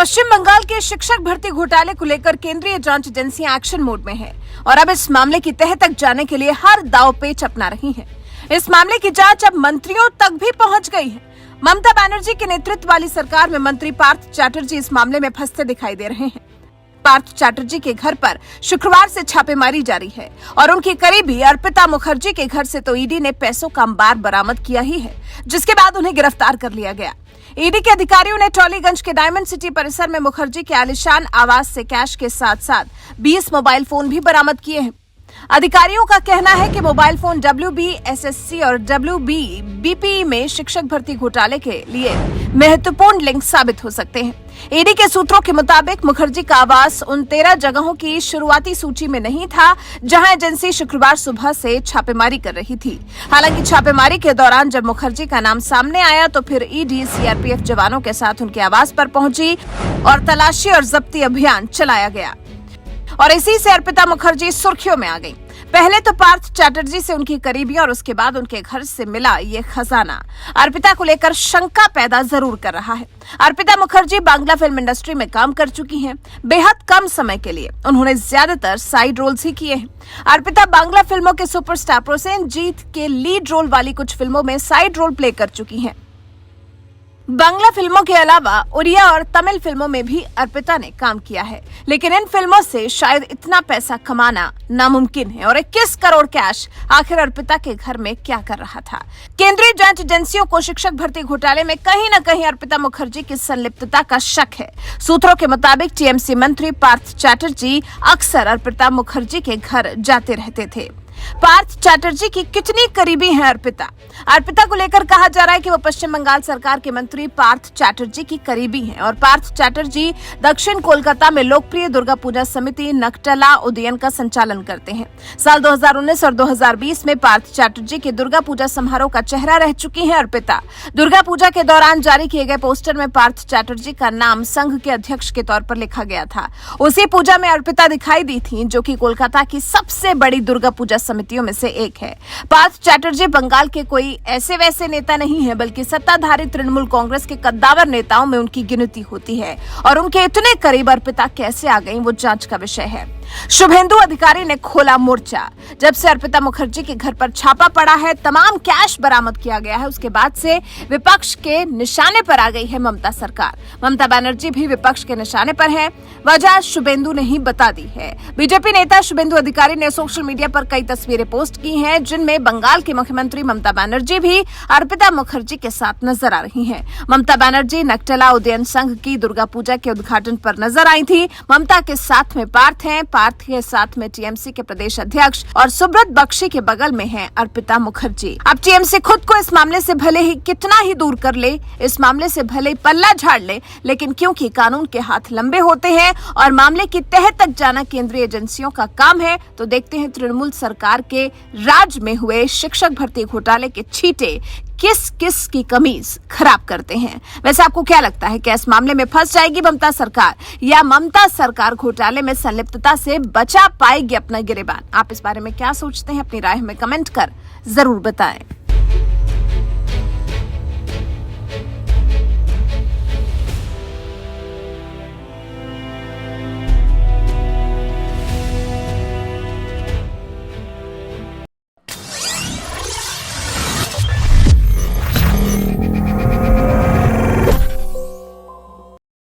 पश्चिम बंगाल के शिक्षक भर्ती घोटाले को लेकर केंद्रीय जांच एजेंसियां एक्शन मोड में है और अब इस मामले की तह तक जाने के लिए हर दांवपेच अपना रही हैं। इस मामले की जांच अब मंत्रियों तक भी पहुंच गई है। ममता बनर्जी के नेतृत्व वाली सरकार में मंत्री पार्थ चैटर्जी इस मामले में फंसते दिखाई दे रहे हैं। पार्थ चैटर्जी के घर पर शुक्रवार से छापेमारी जारी है और उनकी करीबी अर्पिता मुखर्जी के घर से तो ईडी ने पैसों का अंबार बरामद किया ही है, जिसके बाद उन्हें गिरफ्तार कर लिया गया। ईडी के अधिकारियों ने टॉलीगंज के डायमंड सिटी परिसर में मुखर्जी के आलीशान आवास से कैश के साथ साथ 20 मोबाइल फोन भी बरामद किए हैं। अधिकारियों का कहना है कि मोबाइल फोन WBSSC और WBBPE में शिक्षक भर्ती घोटाले के लिए महत्वपूर्ण लिंक साबित हो सकते हैं। ईडी के सूत्रों के मुताबिक मुखर्जी का आवास उन 13 जगहों की शुरुआती सूची में नहीं था जहां एजेंसी शुक्रवार सुबह से छापेमारी कर रही थी। हालांकि छापेमारी के दौरान जब मुखर्जी का नाम सामने आया तो फिर ईडी CRPF जवानों के साथ उनके आवास पर पहुंची और तलाशी और जब्ती अभियान चलाया गया और इसी से अर्पिता मुखर्जी सुर्खियों में आ गई। पहले तो पार्थ चैटर्जी से उनकी करीबी और उसके बाद उनके घर से मिला ये खजाना अर्पिता को लेकर शंका पैदा जरूर कर रहा है। अर्पिता मुखर्जी बांग्ला फिल्म इंडस्ट्री में काम कर चुकी हैं। बेहद कम समय के लिए उन्होंने ज्यादातर साइड रोल्स ही किए हैं। अर्पिता बांग्ला फिल्मों के सुपरस्टार प्रोसेनजीत के लीड रोल वाली कुछ फिल्मों में साइड रोल प्ले कर चुकी हैं। बांग्ला फिल्मों के अलावा उड़िया और तमिल फिल्मों में भी अर्पिता ने काम किया है, लेकिन इन फिल्मों से शायद इतना पैसा कमाना नामुमकिन है। और 21 करोड़ कैश आखिर अर्पिता के घर में क्या कर रहा था? केंद्रीय जांच एजेंसियों को शिक्षक भर्ती घोटाले में कहीं न कहीं अर्पिता मुखर्जी की संलिप्तता का शक है। सूत्रों के मुताबिक TMC मंत्री पार्थ चैटर्जी अक्सर अर्पिता मुखर्जी के घर जाते रहते थे। पार्थ चैटर्जी की कितनी करीबी है अर्पिता? अर्पिता को लेकर कहा जा रहा है कि वो पश्चिम बंगाल सरकार के मंत्री पार्थ चैटर्जी की करीबी हैं और पार्थ चैटर्जी दक्षिण कोलकाता में लोकप्रिय दुर्गा पूजा समिति नकटला उदयन का संचालन करते हैं। साल 2019 और 2020 में पार्थ चैटर्जी के दुर्गा पूजा समारोह का चेहरा रह चुकी हैं अर्पिता। दुर्गा पूजा के दौरान जारी किए गए पोस्टर में पार्थ चैटर्जी का नाम संघ के अध्यक्ष के तौर पर लिखा गया था। उसी पूजा में अर्पिता दिखाई दी थी, जो कि कोलकाता की सबसे बड़ी दुर्गा पूजा समितियों में से एक है। पार्थ चैटर्जी बंगाल के कोई ऐसे वैसे नेता नहीं है, बल्कि सत्ताधारी तृणमूल कांग्रेस के कद्दावर नेताओं में उनकी गिनती होती है और उनके इतने करीब अर्पिता कैसे आ गई वो जांच का विषय है। शुभेंदु अधिकारी ने खोला मोर्चा। जब से अर्पिता मुखर्जी के घर पर छापा पड़ा है, तमाम कैश बरामद किया गया है, उसके बाद से विपक्ष के निशाने पर आ गई है ममता सरकार। ममता बनर्जी भी विपक्ष के निशाने पर है। वजह शुभेंदु ने ही बता दी है। बीजेपी नेता शुभेंदु अधिकारी ने सोशल मीडिया पर कई तस्वीरें पोस्ट की हैं, जिनमें बंगाल की मुख्यमंत्री ममता बनर्जी भी अर्पिता मुखर्जी के साथ नजर आ रही हैं। ममता बनर्जी नकटला उदयन संघ की दुर्गा पूजा के उद्घाटन पर नजर आई थी। ममता के साथ में पार्थ हैं, पार्थ के साथ में TMC के प्रदेश अध्यक्ष और सुब्रत बख्शी के बगल में है अर्पिता मुखर्जी। अब TMC खुद को इस मामले से भले ही कितना ही दूर कर ले, इस मामले से भले ही पल्ला झाड़ ले, लेकिन क्योंकि कानून के हाथ लंबे होते हैं और मामले की तह तक जाना केंद्रीय एजेंसियों का काम है, तो देखते हैं तृणमूल सरकार के राज में हुए शिक्षक भर्ती घोटाले के छींटे किस किस की कमीज खराब करते हैं। वैसे आपको क्या लगता है, क्या इस मामले में फंस जाएगी ममता सरकार या ममता सरकार घोटाले में संलिप्तता से बचा पाएगी अपना गिरेबान? आप इस बारे में क्या सोचते हैं? अपनी राय हमें कमेंट कर जरूर बताएं।